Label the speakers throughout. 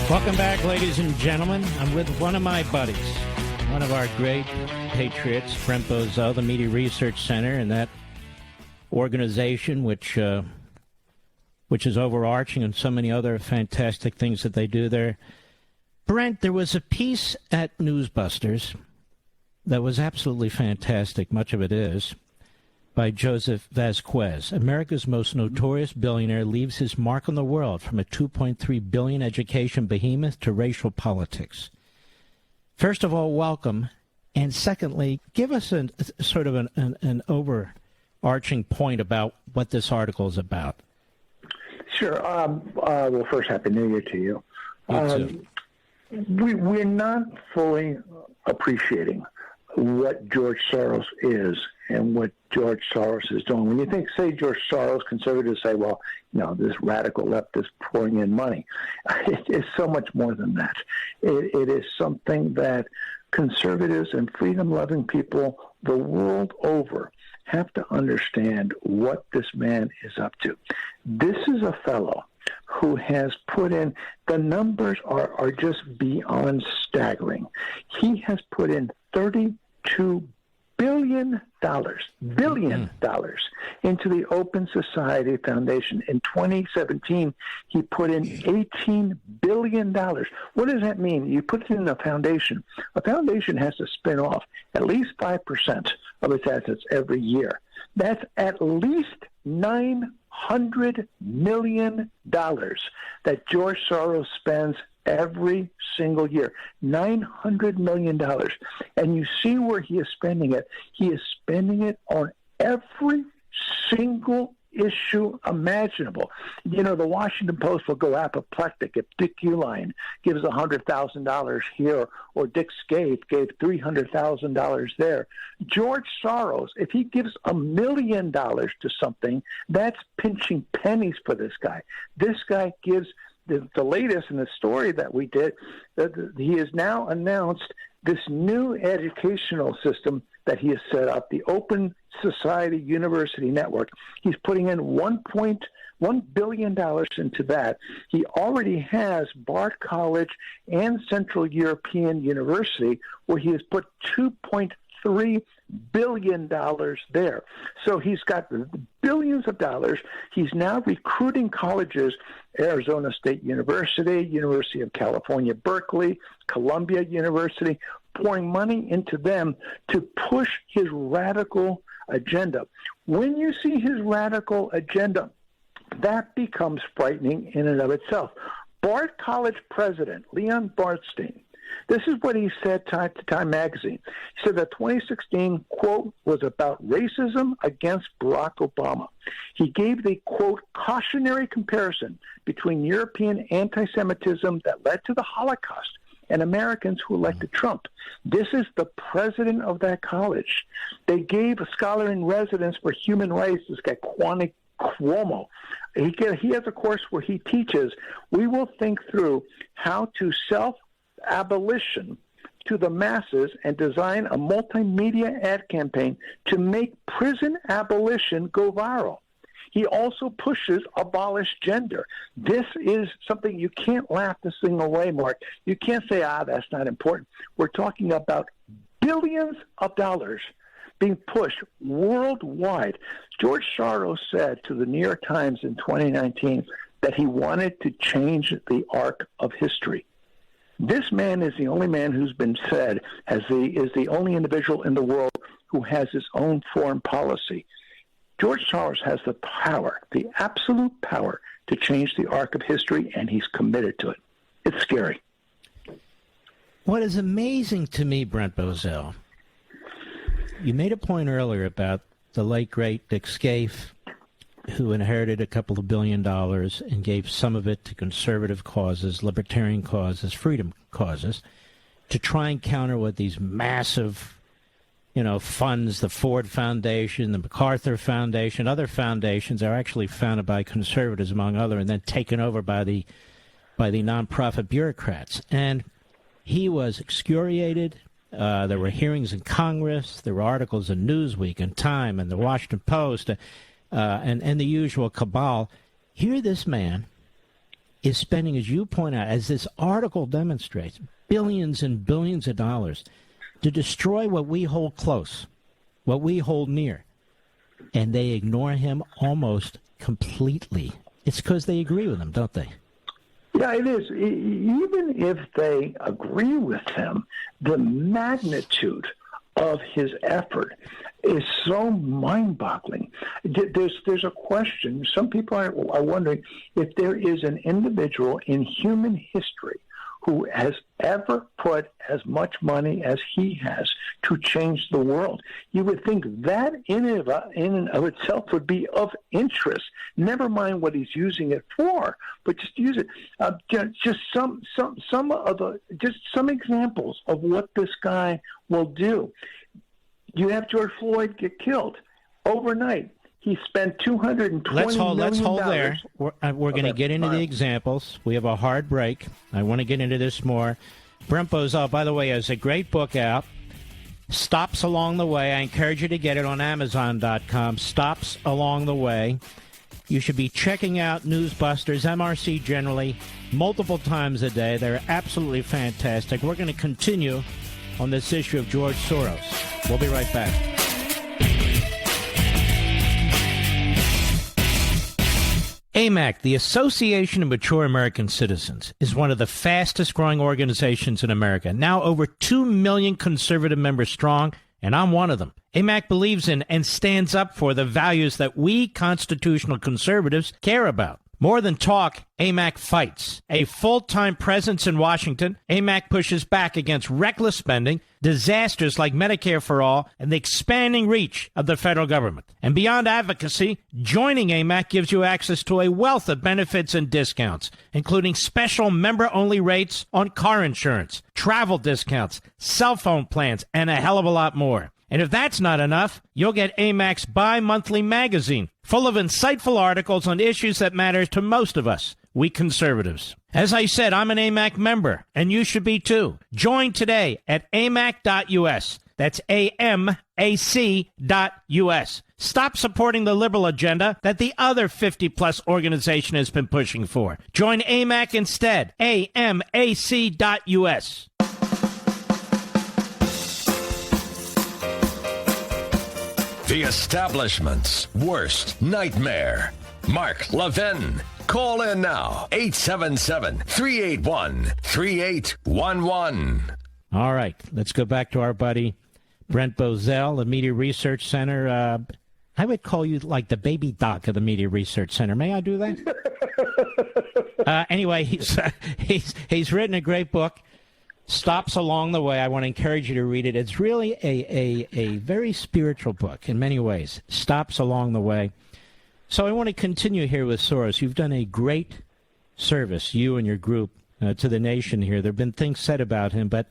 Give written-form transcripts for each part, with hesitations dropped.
Speaker 1: Welcome back, ladies and gentlemen. I'm with one of my buddies, one of our great patriots, Brent Bozell, the Media Research Center, and that organization which is overarching and so many other fantastic things that they do there. Brent, there was a piece at Newsbusters that was absolutely fantastic, much of it is, by Joseph Vasquez. America's most notorious billionaire leaves his mark on the world, from a $2.3 billion education behemoth to racial politics. First of all, welcome. And secondly, give us an overarching point about what this article is about.
Speaker 2: Sure. Well, first, Happy New Year to you. We're not fully appreciating what George Soros is and what George Soros is doing. When you say George Soros, conservatives say, well, this radical left is pouring in money. It is so much more than that. It is something that conservatives and freedom-loving people the world over have to understand what this man is up to. This is a fellow who has put in, the numbers are just beyond staggering. He has put in $32 billion into the Open Society Foundation. In 2017, he put in $18 billion. What does that mean? You put it in a foundation. A foundation has to spin off at least 5% of its assets every year. That's at least $900 million that George Soros spends every single year. $900 million. And you see where he is spending it. He is spending it on every single issue imaginable. The Washington Post will go apoplectic if Dick Uihlein gives $100,000 here, or Dick Scaife gave $300,000 there. George Soros, if he gives $1 million to something, that's pinching pennies for this guy. This guy gives the latest in the story that we did, that he has now announced this new educational system that he has set up, the Open Society University Network. He's putting in $1.1 billion into that. He already has Bard College and Central European University, where he has put $2.3 billion there. So he's got billions of dollars. He's now recruiting colleges, Arizona State University, University of California, Berkeley, Columbia University, pouring money into them to push his radical agenda. When you see his radical agenda, that becomes frightening in and of itself. Bard College president Leon Bernstein, this is what he said to Time magazine. He said that 2016, quote, was about racism against Barack Obama. He gave the, quote, cautionary comparison between European anti-Semitism that led to the Holocaust and Americans who elected Trump. This is the president of that college. They gave a scholar in residence for human rights, this guy, Kwame Cuomo. He has a course where he teaches, we will think through how to self-abolition to the masses and design a multimedia ad campaign to make prison abolition go viral. He also pushes abolish gender. This is something you can't laugh this thing away, Mark. You can't say, that's not important. We're talking about billions of dollars being pushed worldwide. George Soros said to the New York Times in 2019 that he wanted to change the arc of history. This man is the only man who's been said is the only individual in the world who has his own foreign policy. George Soros has the power, the absolute power, to change the arc of history, and he's committed to it. It's scary.
Speaker 1: What is amazing to me, Brent Bozell, you made a point earlier about the late, great Dick Scaife, who inherited a couple of $1 billion and gave some of it to conservative causes, libertarian causes, freedom causes, to try and counter what these massive funds, the Ford Foundation, the MacArthur Foundation, other foundations are actually founded by conservatives, among other, and then taken over by the nonprofit bureaucrats. And he was excoriated. There were hearings in Congress. There were articles in Newsweek and Time and the Washington Post, and the usual cabal. Here, this man is spending, as you point out, as this article demonstrates, billions and billions of dollars to destroy what we hold close, what we hold near. And they ignore him almost completely. It's because they agree with him, don't they?
Speaker 2: Yeah, it is. Even if they agree with him, the magnitude of his effort is so mind-boggling. There's a question. Some people are wondering if there is an individual in human history who has ever put as much money as he has to change the world. You would think that in and of itself would be of interest. Never mind what he's using it for, but just use it. Just some examples of what this guy will do. You have George Floyd get killed overnight. He spent $220 million.
Speaker 1: Let's hold there. We're going to get into the examples. We have a hard break. I want to get into this more. Brent Bozell, by the way, has a great book out, Stops Along the Way. I encourage you to get it on Amazon.com. Stops Along the Way. You should be checking out Newsbusters, MRC generally, multiple times a day. They're absolutely fantastic. We're going to continue on this issue of George Soros. We'll be right back. AMAC, the Association of Mature American Citizens, is one of the fastest growing organizations in America. Now over 2 million conservative members strong, and I'm one of them. AMAC believes in and stands up for the values that we constitutional conservatives care about. More than talk, AMAC fights. A full-time presence in Washington, AMAC pushes back against reckless spending, disasters like Medicare for All, and the expanding reach of the federal government. And beyond advocacy, joining AMAC gives you access to a wealth of benefits and discounts, including special member-only rates on car insurance, travel discounts, cell phone plans, and a hell of a lot more. And if that's not enough, you'll get AMAC's bi-monthly magazine, full of insightful articles on issues that matter to most of us, we conservatives. As I said, I'm an AMAC member, and you should be too. Join today at amac.us. That's AMAC.us. Stop supporting the liberal agenda that the other 50-plus organization has been pushing for. Join AMAC instead. AMAC.us.
Speaker 3: The establishment's worst nightmare. Mark Levin. Call in now. 877-381-3811.
Speaker 1: All right. Let's go back to our buddy Brent Bozell, the Media Research Center. I would call you like the baby doc of the Media Research Center. May I do that? Anyway, he's written a great book, Stops Along the Way. I want to encourage you to read it. It's really a very spiritual book in many ways. Stops Along the Way. So I want to continue here with Soros. You've done a great service, you and your group, to the nation here. There have been things said about him, but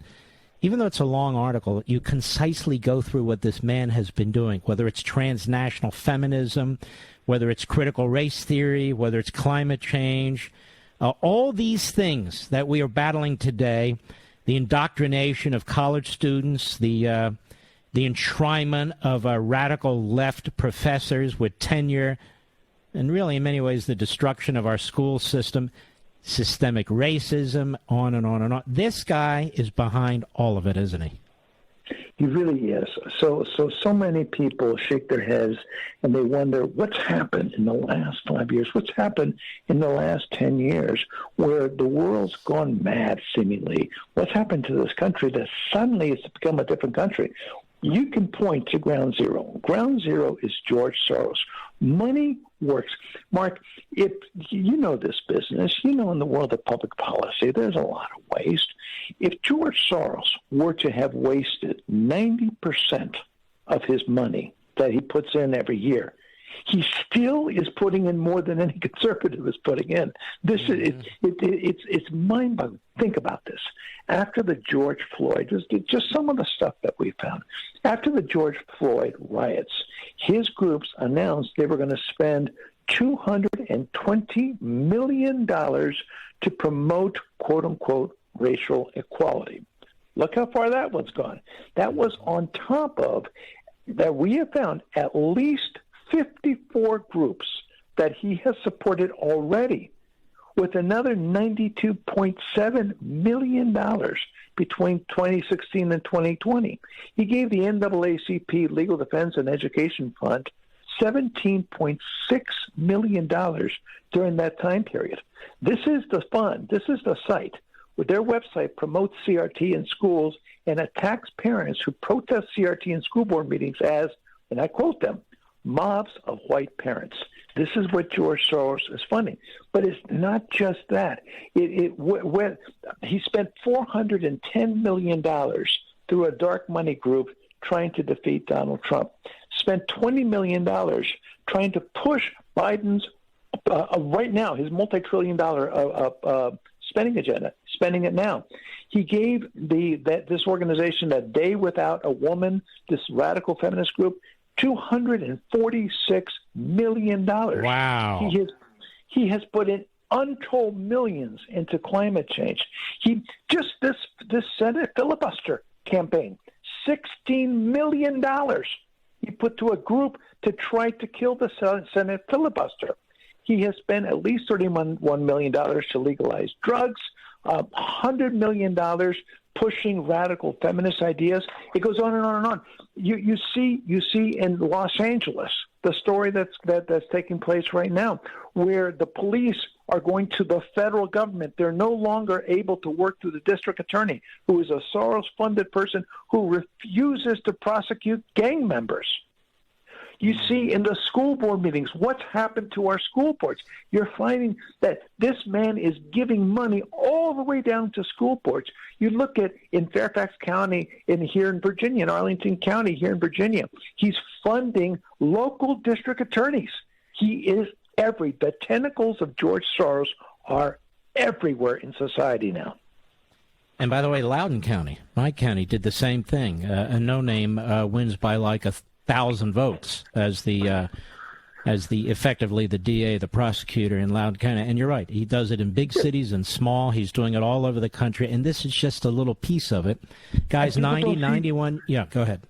Speaker 1: even though it's a long article, you concisely go through what this man has been doing, whether it's transnational feminism, whether it's critical race theory, whether it's climate change, all these things that we are battling today. The indoctrination of college students, the enshrinement of radical left professors with tenure, and really, in many ways, the destruction of our school system, systemic racism, on and on and on. This guy is behind all of it, isn't he?
Speaker 2: He really is. So many people shake their heads and they wonder what's happened in the last 5 years, what's happened in the last 10 years, where the world's gone mad, seemingly. What's happened to this country that suddenly it's become a different country? You can point to ground zero. Ground zero is George Soros. Money works. Mark, if you know this business, you know in the world of public policy, there's a lot of waste. If George Soros were to have wasted 90% of his money that he puts in every year, he still is putting in more than any conservative is putting in. This it's mind-boggling. Think about this. After the George Floyd, just some of the stuff that we found. After the George Floyd riots, his groups announced they were going to spend $220 million to promote, quote-unquote, racial equality. Look how far that one's gone. That was on top of that we have found at least 54 groups that he has supported already with another $92.7 million between 2016 and 2020. He gave the NAACP Legal Defense and Education Fund $17.6 million during that time period. This is the fund, this is the site where their website promotes CRT in schools and attacks parents who protest CRT in school board meetings as, and I quote them, mobs of white parents. This is what George Soros is funding. But it's not just that. He spent $410 million through a dark money group trying to defeat Donald Trump. Spent $20 million trying to push Biden's, right now, his multi-trillion-dollar spending agenda, spending it now. He gave this organization, A Day Without a Woman, this radical feminist group, $246 million.
Speaker 1: Wow.
Speaker 2: He has put in untold millions into climate change. He just this Senate filibuster campaign, $16 million he put to a group to try to kill the Senate filibuster. He has spent at least $31 million to legalize drugs, $100 million pushing radical feminist ideas. It goes on and on and on. You see in Los Angeles the story that's taking place right now, where the police are going to the federal government. They're no longer able to work through the district attorney, who is a Soros-funded person who refuses to prosecute gang members. You see in the school board meetings what's happened to our school boards. You're finding that this man is giving money all the way down to school boards. You look at in Fairfax County here in Virginia, in Arlington County here in Virginia, he's funding local district attorneys. He is the tentacles of George Soros are everywhere in society now.
Speaker 1: And by the way, Loudoun County, my county, did the same thing. A no-name wins by like 1,000 votes as the effectively the DA, the prosecutor in Loudoun County. And you're right, he does it in big cities and small. He's doing it all over the country, and this is just a little piece of it. Guys, 90, 91. Yeah, go ahead.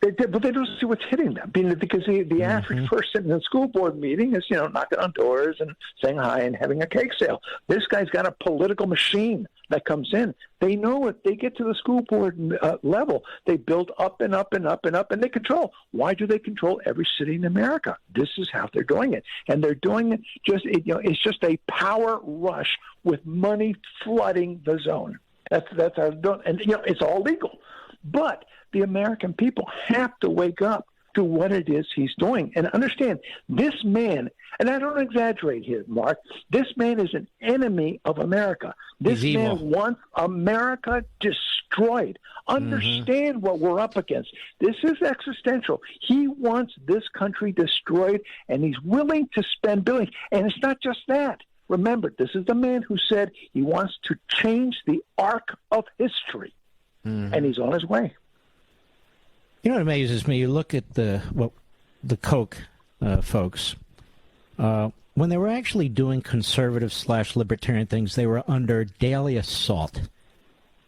Speaker 2: But they don't see what's hitting them, because the average person in a school board meeting is, knocking on doors and saying hi and having a cake sale. This guy's got a political machine that comes in. They know it. They get to the school board level. They build up and up and up and up, and they control. Why do they control every city in America? This is how they're doing it, and they're doing it it's just a power rush with money flooding the zone. That's how they're doing, and it's all legal, but the American people have to wake up to what it is he's doing and understand this man, and I don't exaggerate here, Mark, this man is an enemy of America. This man wants America destroyed. Understand what we're up against. This is existential. He wants this country destroyed, and he's willing to spend billions. And it's not just that. Remember, this is the man who said he wants to change the arc of history, and he's on his way.
Speaker 1: You know what amazes me? You look at the Koch folks. When they were actually doing conservative/libertarian things, they were under daily assault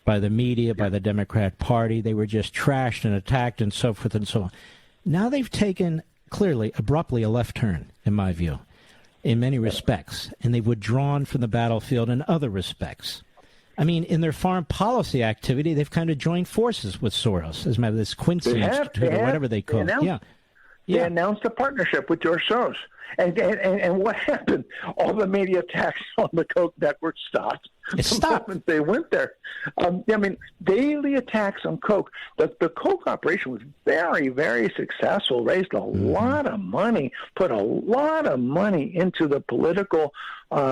Speaker 1: by the media, by the Democrat Party. They were just trashed and attacked and so forth and so on. Now they've taken, clearly, abruptly, a left turn, in my view, in many respects, and they've withdrawn from the battlefield in other respects. I mean, in their foreign policy activity, they've kind of joined forces with Soros, as a matter of this Quincy Institute or whatever they call it.
Speaker 2: They announced a partnership with George Soros. And what happened? All the media attacks on the Koch network stopped.
Speaker 1: It stopped.
Speaker 2: They went there. Daily attacks on Koch. The Koch operation was very, very successful, raised a lot of money, put a lot of money into the political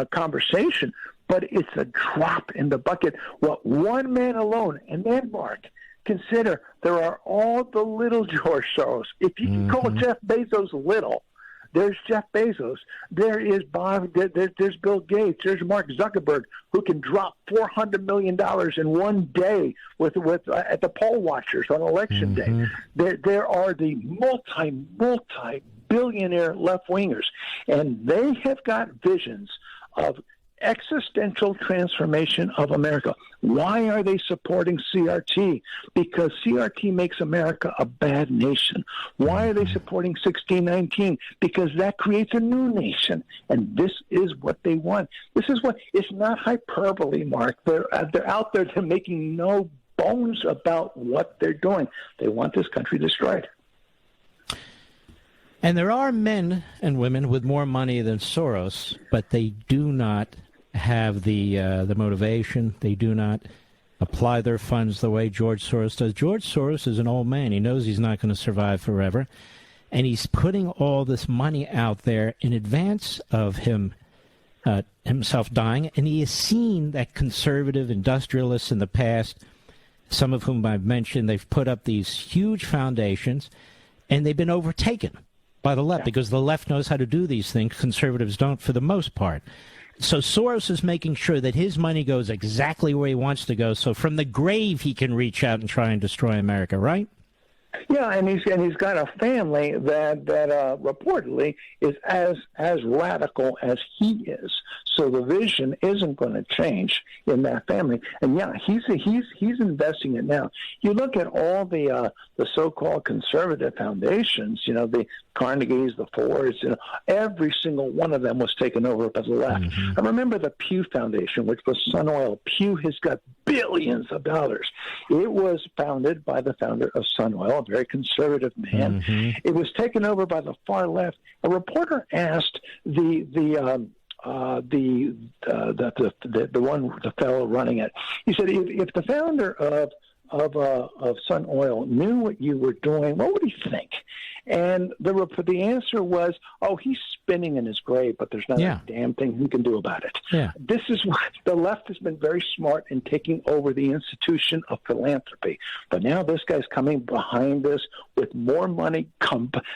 Speaker 2: conversation. But it's a drop in the bucket. What one man alone, and then, Mark, consider there are all the little George Soros. If you can call Jeff Bezos little, there's Jeff Bezos. There is Bob. There's Bill Gates. There's Mark Zuckerberg, who can drop $400 million in one day with at the poll watchers on election day. There are the multi-billionaire left-wingers, and they have got visions of existential transformation of America. Why are they supporting CRT? Because CRT makes America a bad nation. Why are they supporting 1619? Because that creates a new nation. And this is what they want. This is what, it's not hyperbole, Mark. They're out there, they're making no bones about what they're doing. They want this country destroyed.
Speaker 1: And there are men and women with more money than Soros, but they do not have the motivation. They do not apply their funds the way George Soros does. George Soros is an old man. He knows he's not going to survive forever, and he's putting all this money out there in advance of himself dying. And he has seen that conservative industrialists in the past, some of whom I've mentioned, they've put up these huge foundations, and they've been overtaken by the left, because the left knows how to do these things. Conservatives don't, for the most part. So Soros is making sure that his money goes exactly where he wants to go, so from the grave he can reach out and try and destroy America, right?
Speaker 2: Yeah, and he's got a family that reportedly is as radical as he is. So the vision isn't going to change in that family. And yeah, he's investing it now. You look at all the so-called conservative foundations, the Carnegies, the Fords, every single one of them was taken over by the left. I remember the Pew Foundation, which was Sun Oil. Pew has got billions of dollars. It was founded by the founder of Sun Oil, a very conservative man. It was taken over by the far left. A reporter asked the fellow running it. He said, if the founder of Sun Oil knew what you were doing, what would he think? And the answer was, oh, he's spinning in his grave, but there's not a damn thing he can do about it. Yeah. This is why the left has been very smart in taking over the institution of philanthropy. But now this guy's coming behind this with more money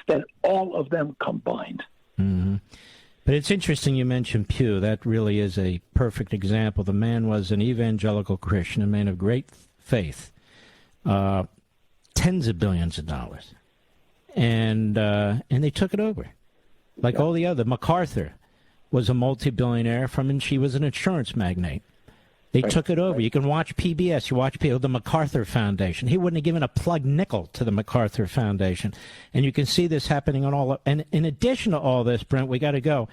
Speaker 2: than all of them combined.
Speaker 1: But it's interesting you mentioned Pew. That really is a perfect example. The man was an evangelical Christian, a man of great faith, tens of billions of dollars. And they took it over. Like all the other. MacArthur was a multi-billionaire and she was an insurance magnate. They took it over. You can watch PBS. You watch the MacArthur Foundation. He wouldn't have given a plug nickel to the MacArthur Foundation. And you can see this happening on all. And in addition to all this, Brent, we got to go,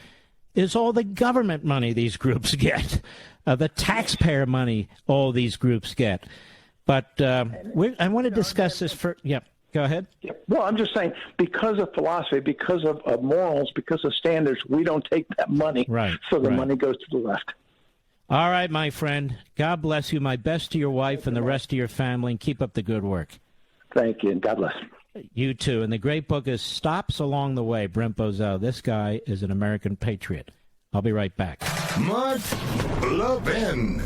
Speaker 1: is all the government money these groups get, the taxpayer money all these groups get. But I want to discuss this for, go ahead.
Speaker 2: Well, I'm just saying, because of philosophy, because of morals, because of standards, we don't take that money.
Speaker 1: Right.
Speaker 2: So the money goes to the left.
Speaker 1: All right, my friend. God bless you. My best to your wife and the rest of your family, and keep up the good work.
Speaker 2: Thank you, and God bless.
Speaker 1: You too. And the great book is Stops Along the Way, Brent Bozell. This guy is an American patriot. I'll be right back.
Speaker 3: Mark Levin.